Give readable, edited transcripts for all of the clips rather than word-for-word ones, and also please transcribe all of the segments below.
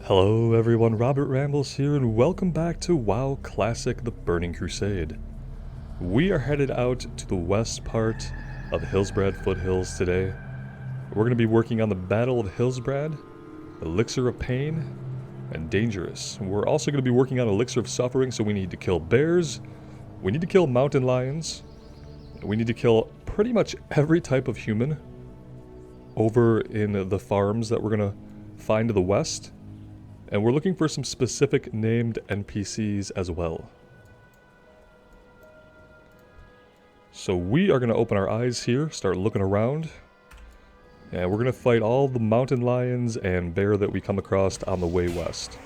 Hello everyone, Robert Rambles here, and welcome back to WoW Classic: The Burning Crusade. We are headed out to the west part of the Hillsbrad foothills today. We're going to be working on the Battle of Hillsbrad, Elixir of Pain, and Dangerous. We're also going to be working on Elixir of Suffering, so we need to kill bears, we need to kill mountain lions, we need to kill pretty much every type of human over in the farms that we're going to find to the west. And we're looking for some specific named NPCs as well. So we are going to open our eyes here, start looking around. And we're going to fight all the mountain lions and bear that we come across on the way west.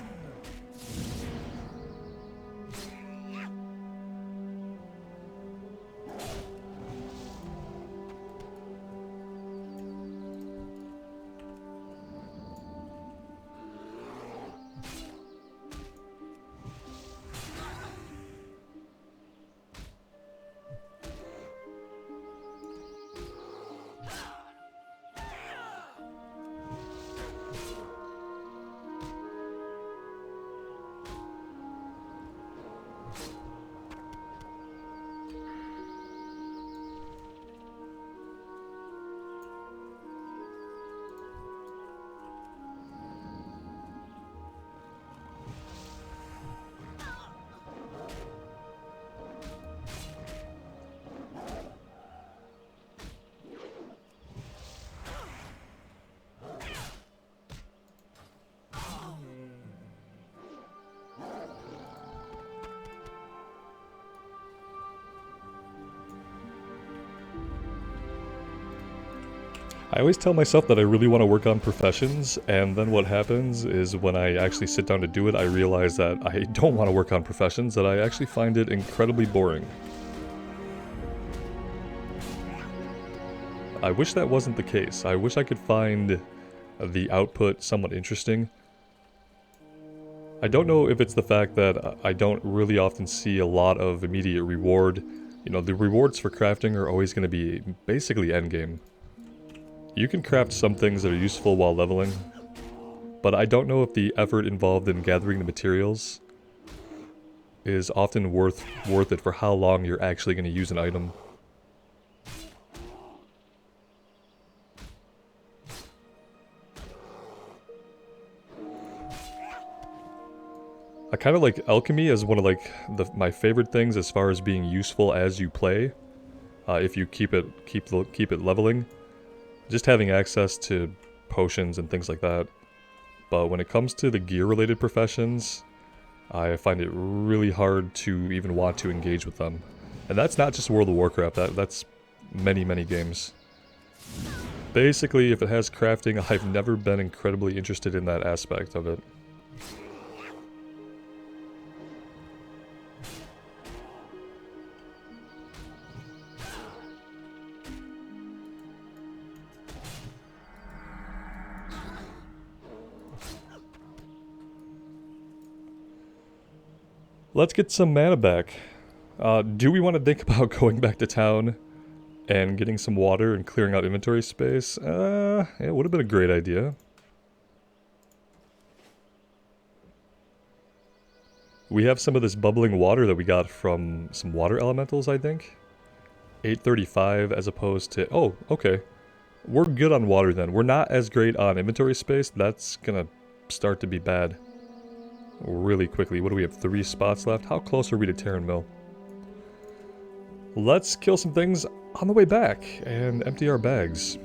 I always tell myself that I really want to work on professions, and then what happens is when I actually sit down to do it, I realize that I don't want to work on professions, that I actually find it incredibly boring. I wish that wasn't the case. I wish I could find the output somewhat interesting. I don't know if it's the fact that I don't really often see a lot of immediate reward. You know, the rewards for crafting are always going to be basically endgame. You can craft some things that are useful while leveling, but I don't know if the effort involved in gathering the materials is often worth it for how long you're actually going to use an item. I kind of like alchemy as one of my favorite things as far as being useful as you play. If you keep it leveling. Just having access to potions and things like that. But when it comes to the gear-related professions, I find it really hard to even want to engage with them. And that's not just World of Warcraft, that's many, many games. Basically, if it has crafting, I've never been incredibly interested in that aspect of it. Let's get some mana back. Do we want to think about going back to town and getting some water and clearing out inventory space? It would have been a great idea. We have some of this bubbling water that we got from some water elementals, I think. 835 as opposed to... Oh, okay. We're good on water then. We're not as great on inventory space. That's gonna start to be bad. Really quickly. What do we have? 3 spots left? How close are we to Terran Mill? Let's kill some things on the way back and empty our bags.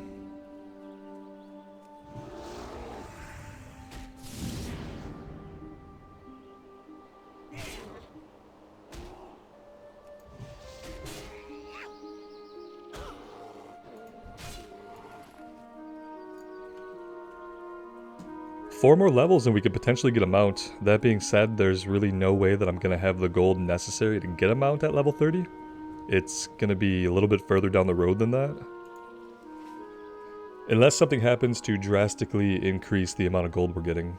Four more levels and we could potentially get a mount. That being said, there's really no way that I'm going to have the gold necessary to get a mount at level 30. It's going to be a little bit further down the road than that. Unless something happens to drastically increase the amount of gold we're getting.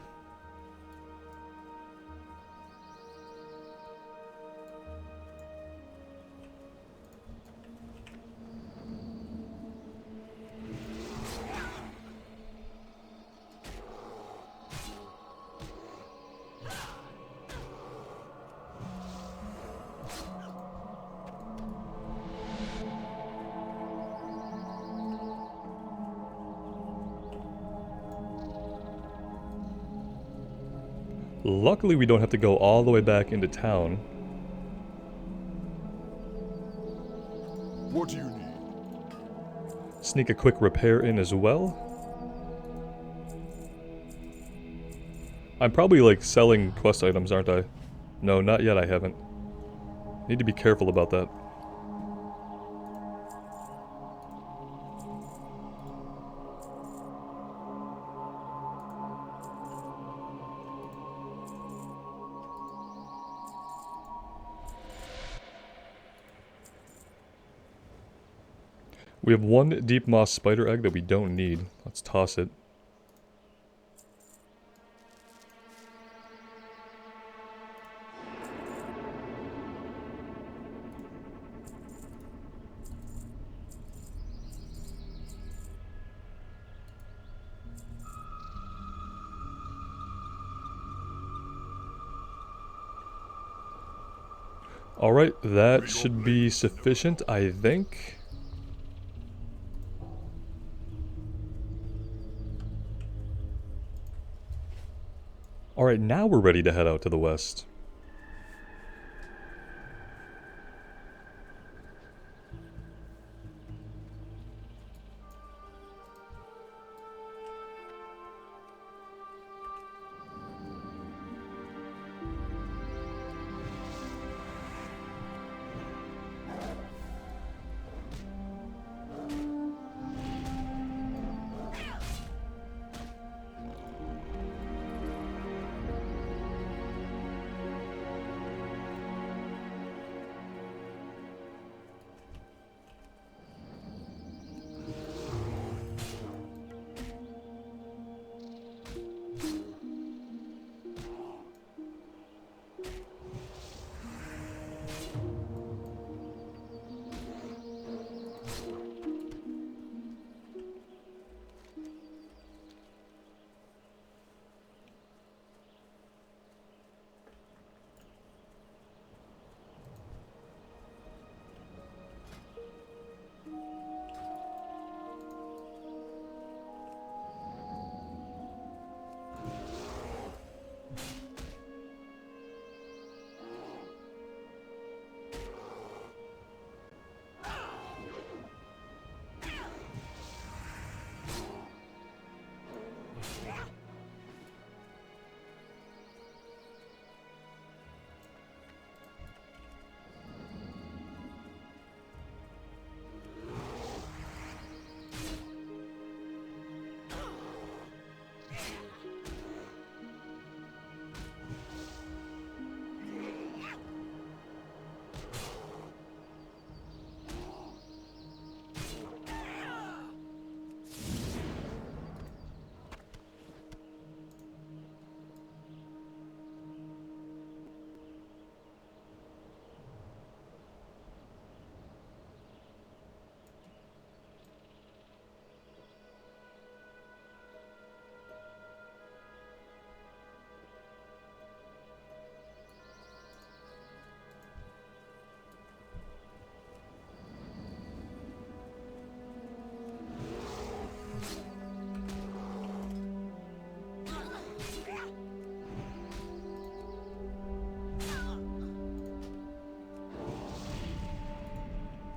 Luckily, we don't have to go all the way back into town. What do you need? Sneak a quick repair in as well. I'm probably like selling quest items, aren't I? No, not yet, I haven't. Need to be careful about that. We have one deep moss spider egg that we don't need. Let's toss it. Alright, that should be sufficient, I think. Alright, now we're ready to head out to the west.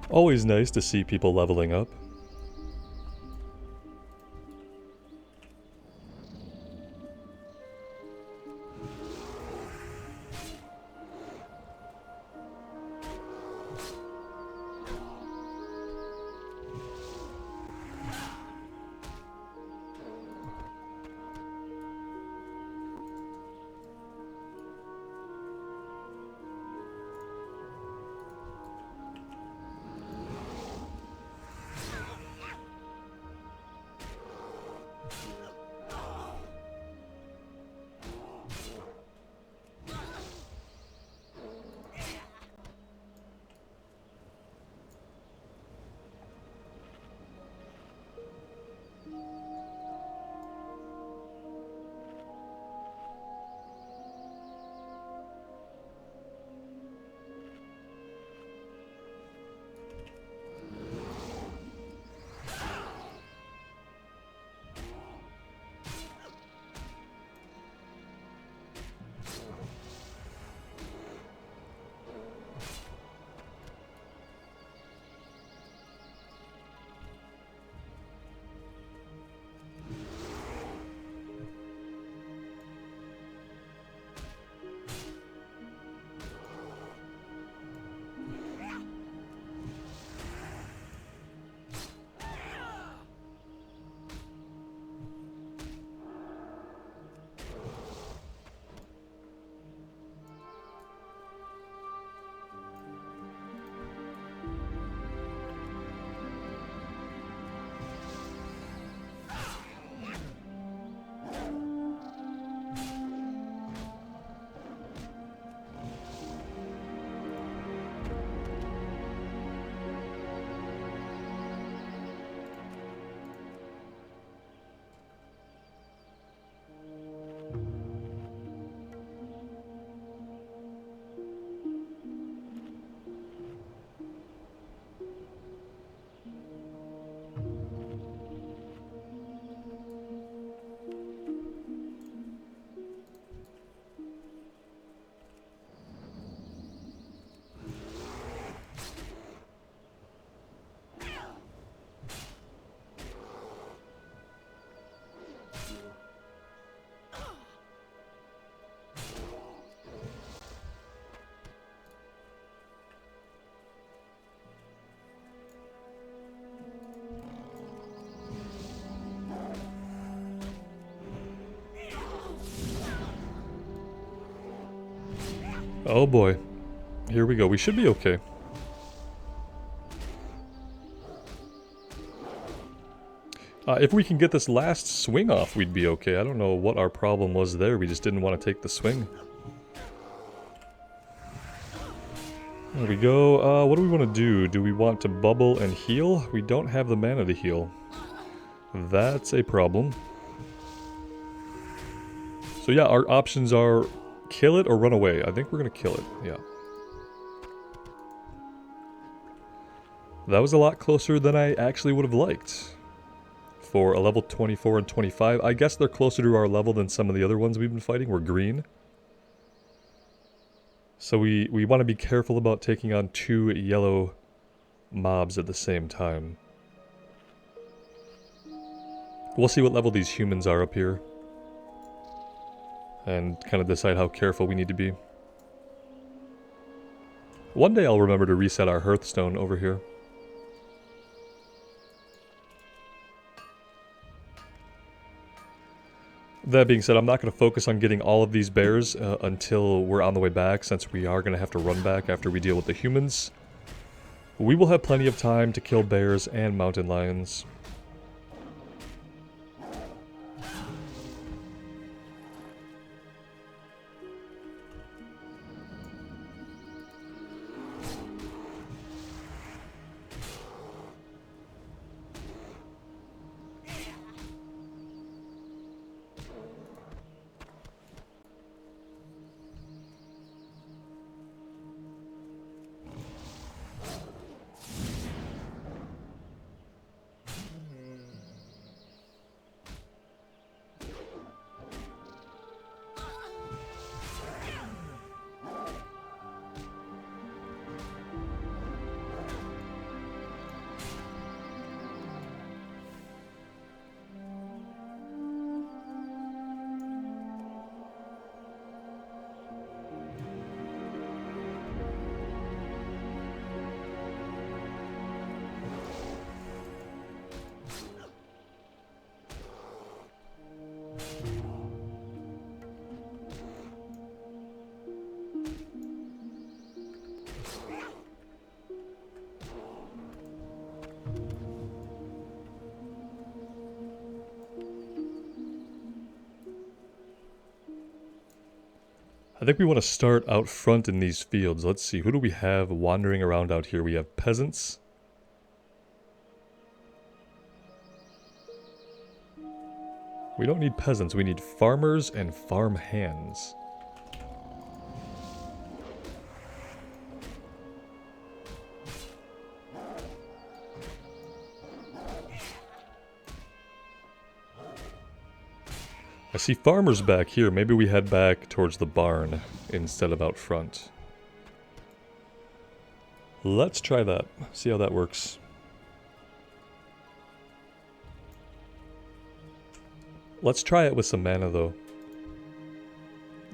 Always nice to see people leveling up. Oh boy. Here we go. We should be okay. If we can get this last swing off, we'd be okay. I don't know what our problem was there. We just didn't want to take the swing. There we go. What do we want to do? Do we want to bubble and heal? We don't have the mana to heal. That's a problem. So yeah, our options are kill it or run away. I think we're going to kill it. Yeah. That was a lot closer than I actually would have liked. For a level 24 and 25. I guess they're closer to our level than some of the other ones we've been fighting. We're green. So we want to be careful about taking on 2 yellow mobs at the same time. We'll see what level these humans are up here. And kind of decide how careful we need to be. One day I'll remember to reset our Hearthstone over here. That being said, I'm not going to focus on getting all of these bears until we're on the way back, since we are going to have to run back after we deal with the humans. We will have plenty of time to kill bears and mountain lions. I think we want to start out front in these fields. Let's see, who do we have wandering around out here? We have peasants. We don't need peasants, we need farmers and farm hands. I see farmers back here. Maybe we head back towards the barn instead of out front. Let's try that. See how that works. Let's try it with some mana though.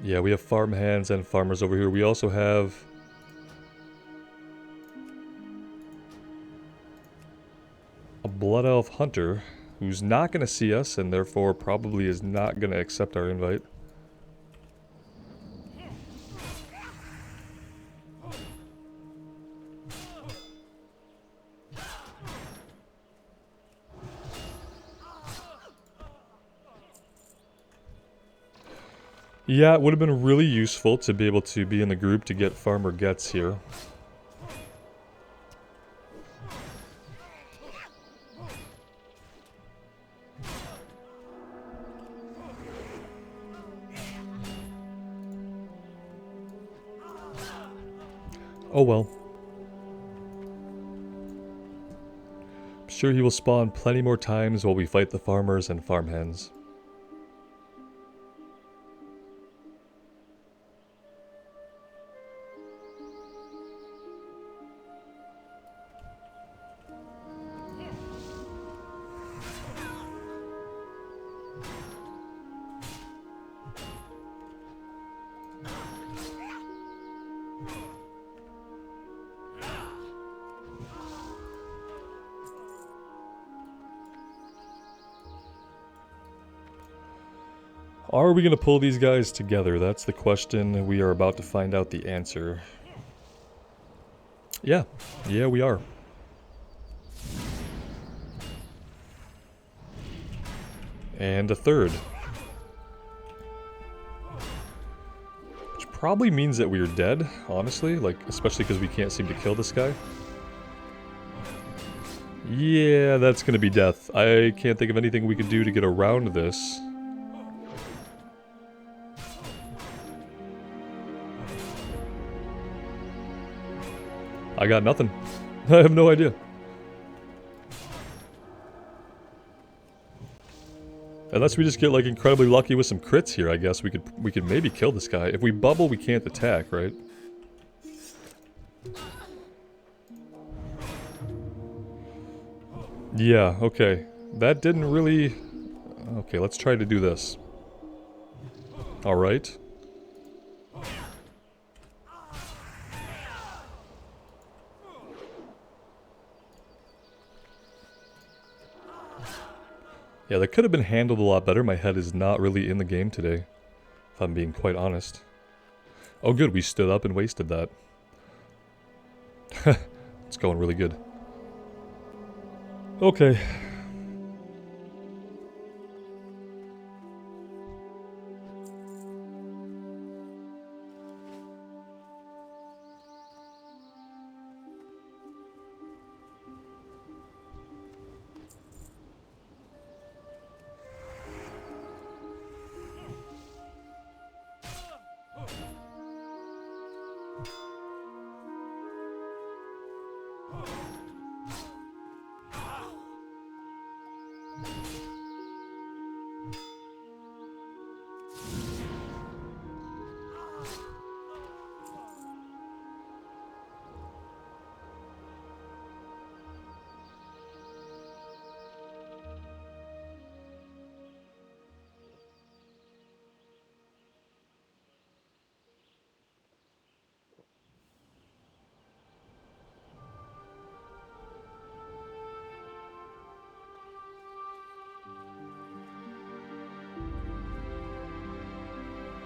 Yeah, we have farm hands and farmers over here. We also have a Blood Elf Hunter who's not going to see us and therefore probably is not going to accept our invite. Yeah, it would have been really useful to be able to be in the group to get Farmer Gets here. Oh well. I'm sure he will spawn plenty more times while we fight the farmers and farmhands. Are we going to pull these guys together? That's the question. We are about to find out the answer. Yeah. Yeah, we are. And a third. Which probably means that we are dead, honestly. Like, especially because we can't seem to kill this guy. Yeah, that's gonna be death. I can't think of anything we could do to get around this. I got nothing. I have no idea. Unless we just get like incredibly lucky with some crits here, I guess we could maybe kill this guy. If we bubble, we can't attack, right? Yeah, okay. That didn't really... Okay, let's try to do this. Alright. Yeah, that could have been handled a lot better. My head is not really in the game today, if I'm being quite honest. Oh good, we stood up and wasted that. It's going really good. Okay.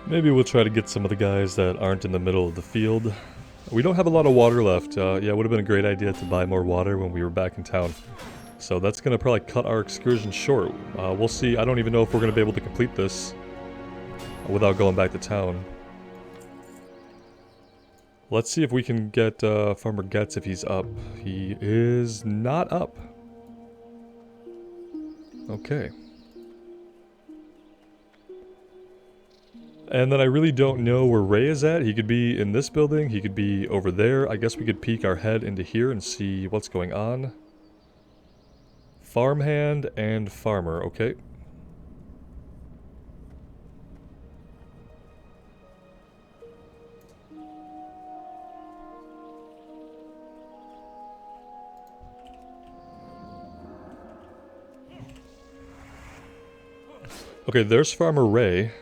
Maybe we'll try to get some of the guys that aren't in the middle of the field. We don't have a lot of water left. Yeah, it would have been a great idea to buy more water when we were back in town. So that's going to probably cut our excursion short. We'll see. I don't even know if we're going to be able to complete this without going back to town. Let's see if we can get Farmer Getz if he's up. He is not up. Okay. And then I really don't know where Ray is at. He could be in this building, he could be over there. I guess we could peek our head into here and see what's going on. Farmhand and farmer, okay. Okay, there's Farmer Ray.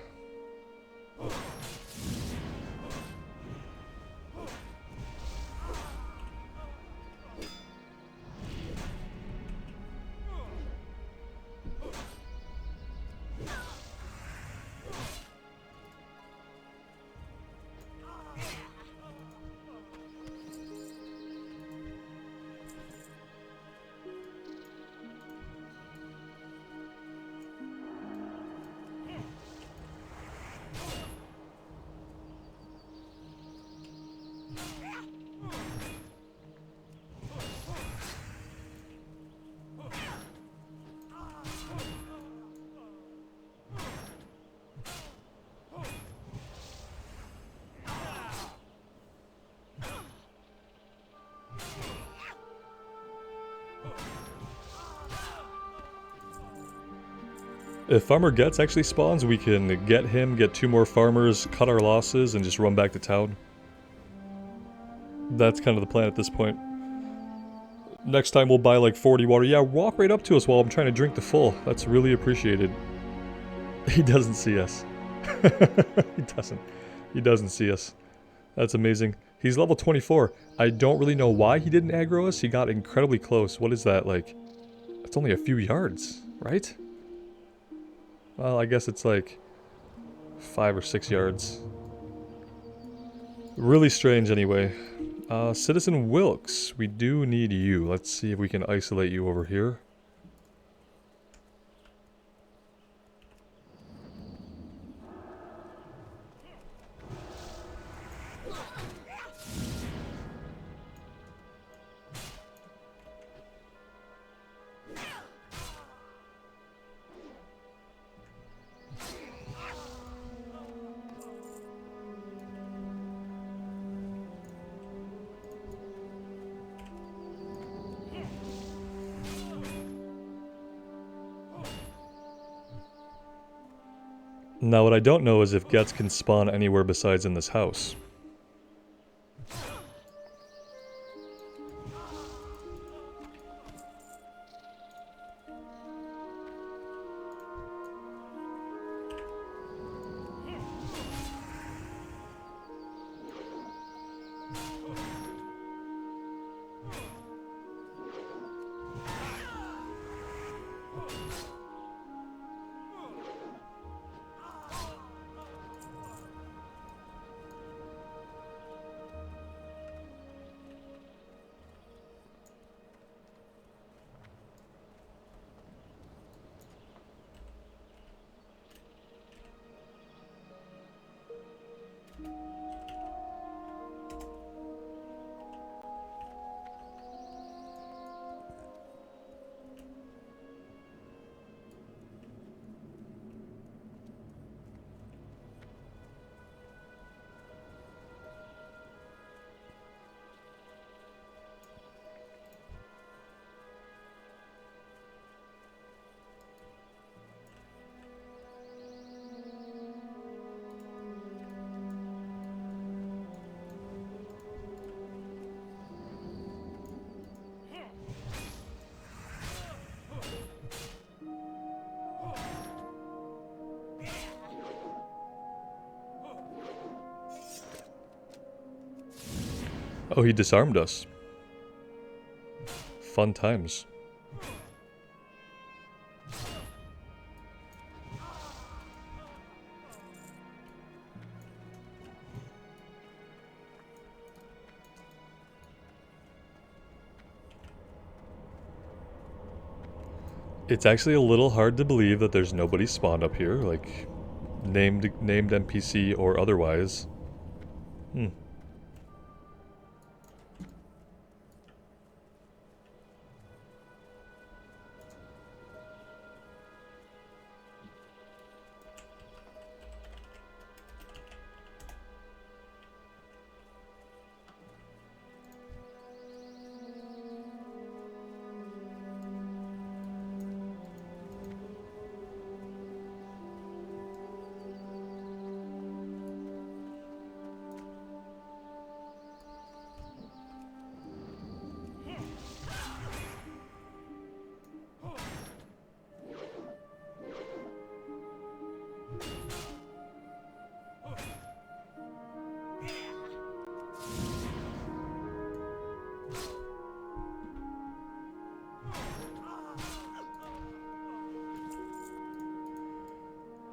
If Farmer Getz actually spawns, we can get him, get 2 more farmers, cut our losses, and just run back to town. That's kind of the plan at this point. Next time we'll buy like 40 water. Yeah, walk right up to us while I'm trying to drink the full. That's really appreciated. He doesn't see us. He doesn't. He doesn't see us. That's amazing. He's level 24. I don't really know why he didn't aggro us. He got incredibly close. What is that, like? It's only a few yards, right? Well, I guess it's like 5 or 6 yards. Really strange anyway. Citizen Wilkes, we do need you. Let's see if we can isolate you over here. Now what I don't know is if Gets can spawn anywhere besides in this house. Oh, he disarmed us. Fun times. It's actually a little hard to believe that there's nobody spawned up here, like named NPC or otherwise.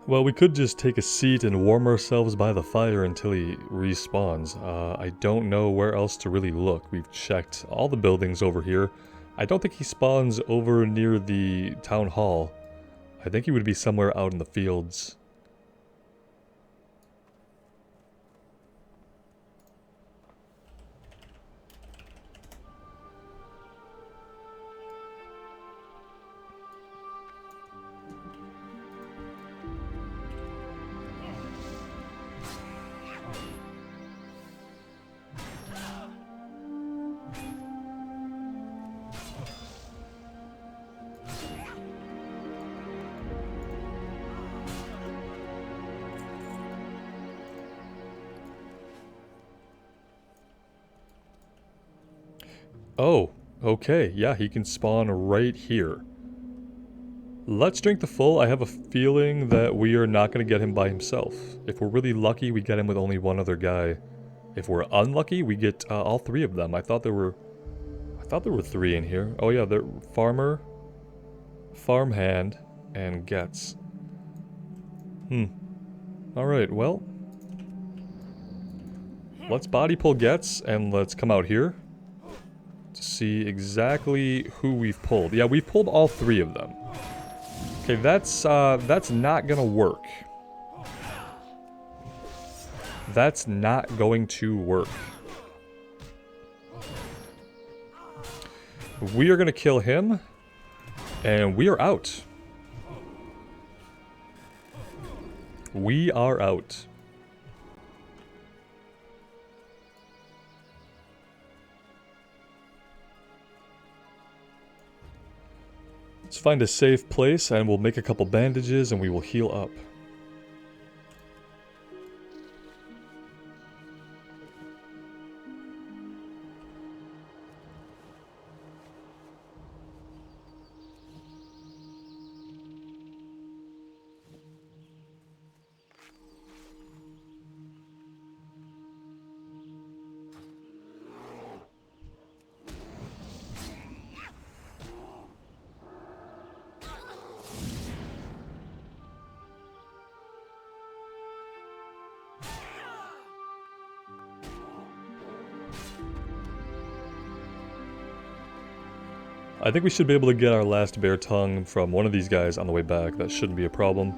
Well, we could just take a seat and warm ourselves by the fire until he respawns. I don't know where else to really look. We've checked all the buildings over here. I don't think he spawns over near the town hall. I think he would be somewhere out in the fields. Oh, okay, yeah, he can spawn right here. Let's drink the full. I have a feeling that we are not going to get him by himself. If we're really lucky, we get him with only one other guy. If we're unlucky, we get all three of them. I thought there were three in here. Oh yeah, they're farmer, farmhand, and Gets. Alright, well. Let's body pull gets, and let's come out here to see exactly who we've pulled. Yeah, we've pulled all 3 of them. Okay, that's not gonna work. That's not going to work. We are gonna kill him, and we are out. We are out. Let's find a safe place, and we'll make a couple bandages, and we will heal up. I think we should be able to get our last bear tongue from one of these guys on the way back. That shouldn't be a problem.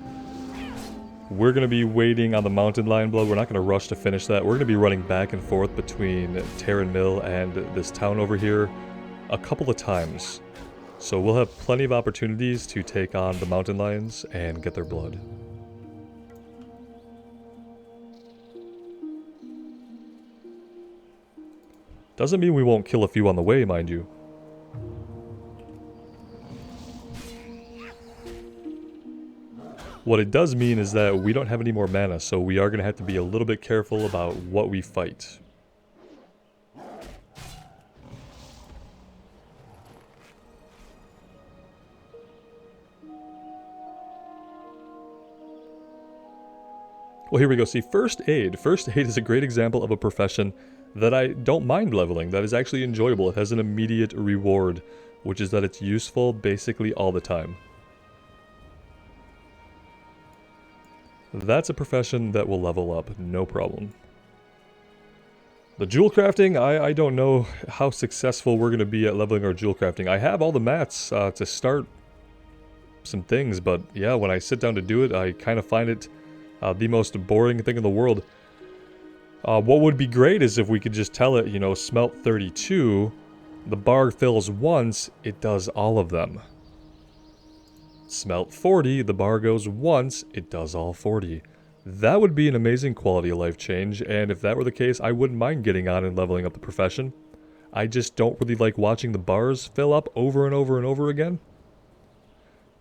We're going to be waiting on the mountain lion blood. We're not going to rush to finish that. We're going to be running back and forth between Terran Mill and this town over here a couple of times. So we'll have plenty of opportunities to take on the mountain lions and get their blood. Doesn't mean we won't kill a few on the way, mind you. What it does mean is that we don't have any more mana, so we are going to have to be a little bit careful about what we fight. Well, here we go. See, First Aid. First Aid is a great example of a profession that I don't mind leveling. That is actually enjoyable. It has an immediate reward, which is that it's useful basically all the time. That's a profession that will level up, no problem. The jewel crafting, I don't know how successful we're going to be at leveling our jewel crafting. I have all the mats to start some things, but yeah, when I sit down to do it, I kind of find it the most boring thing in the world. What would be great is if we could just tell it, you know, smelt 32, the bar fills once, it does all of them. Smelt 40, the bar goes once, it does all 40. That would be an amazing quality of life change, and if that were the case, I wouldn't mind getting on and leveling up the profession. I just don't really like watching the bars fill up over and over and over again.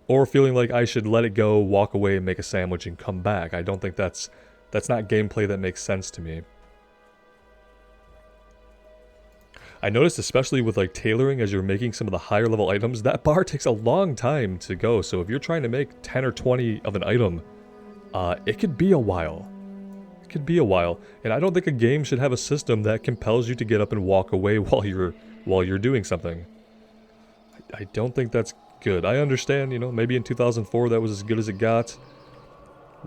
Or feeling like I should let it go, walk away, and make a sandwich and come back. I don't think that's not gameplay that makes sense to me. I noticed, especially with like tailoring, as you're making some of the higher level items, that bar takes a long time to go. So if you're trying to make 10 or 20 of an item, it could be a while. It could be a while. And I don't think a game should have a system that compels you to get up and walk away while you're doing something. I don't think that's good. I understand, you know, maybe in 2004 that was as good as it got.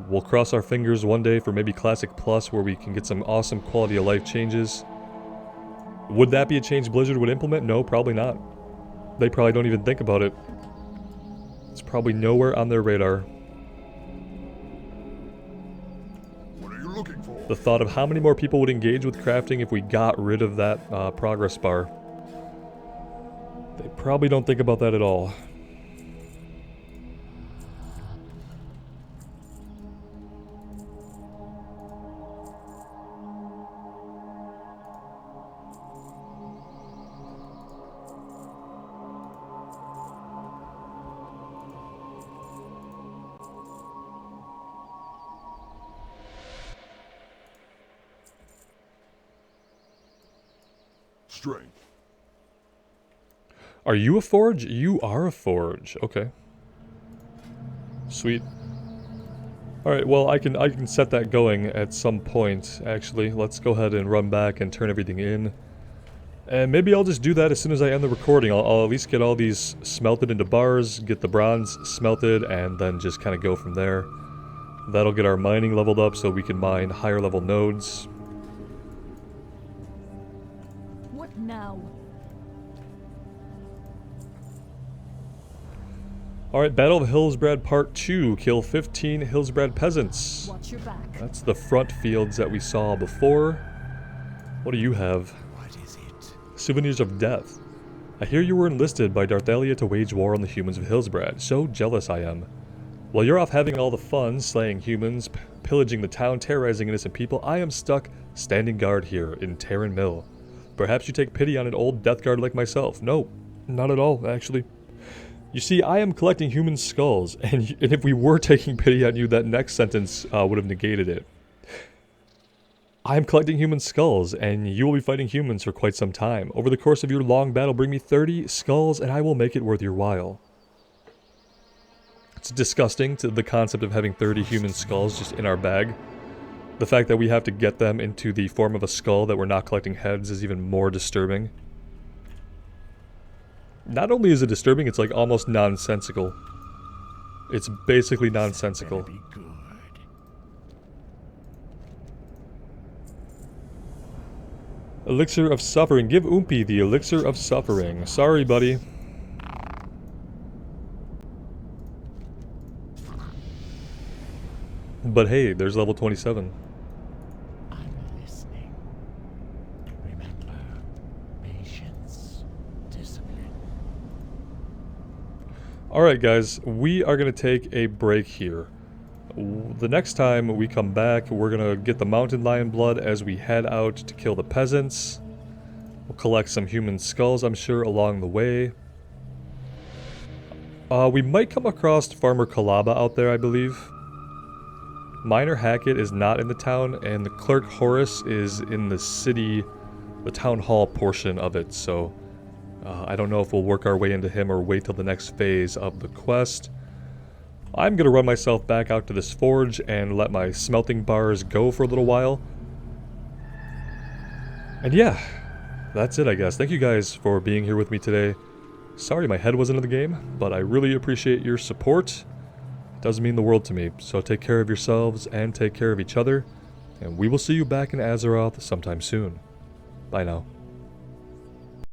We'll cross our fingers one day for maybe Classic Plus where we can get some awesome quality of life changes. Would that be a change Blizzard would implement? No, probably not. They probably don't even think about it. It's probably nowhere on their radar. What are you looking for? The thought of how many more people would engage with crafting if we got rid of that progress bar. They probably don't think about that at all. Strength. Are you a forge? You are a forge. Okay. Sweet. Alright, well I can set that going at some point, actually. Let's go ahead and run back and turn everything in. And maybe I'll just do that as soon as I end the recording. I'll at least get all these smelted into bars, get the bronze smelted, and then just kind of go from there. That'll get our mining leveled up so we can mine higher level nodes. What now? Alright, Battle of Hillsbrad Part 2. Kill 15 Hillsbrad peasants. Watch your back. That's the front fields that we saw before. What do you have? What is it? Souvenirs of Death. I hear you were enlisted by Darthalia to wage war on the humans of Hillsbrad. So jealous I am. While you're off having all the fun, slaying humans, pillaging the town, terrorizing innocent people, I am stuck standing guard here in Terran Mill. Perhaps you take pity on an old death guard like myself. No, not at all, actually. You see, I am collecting human skulls, and if we were taking pity on you, that next sentence would have negated it. I am collecting human skulls, and you will be fighting humans for quite some time. Over the course of your long battle, bring me 30 skulls, and I will make it worth your while. It's disgusting, to the concept of having 30 human skulls just in our bag. The fact that we have to get them into the form of a skull, that we're not collecting heads, is even more disturbing. Not only is it disturbing, it's like almost nonsensical. It's basically nonsensical. Better be good. Elixir of Suffering. Give Oompy the Elixir of Suffering. Sorry, buddy. But hey, there's level 27. I'm listening. Remember, patience, discipline. Alright guys, we are going to take a break here. The next time we come back, we're going to get the mountain lion blood as we head out to kill the peasants. We'll collect some human skulls, I'm sure, along the way. We might come across Farmer Kalaba out there, I believe. Miner Hackett is not in the town, and the Clerk Horace is in the city, the town hall portion of it, so I don't know if we'll work our way into him or wait till the next phase of the quest. I'm going to run myself back out to this forge and let my smelting bars go for a little while. And yeah, that's it I guess. Thank you guys for being here with me today. Sorry my head wasn't in the game, but I really appreciate your support. It does mean the world to me, so take care of yourselves and take care of each other. And we will see you back in Azeroth sometime soon. Bye now.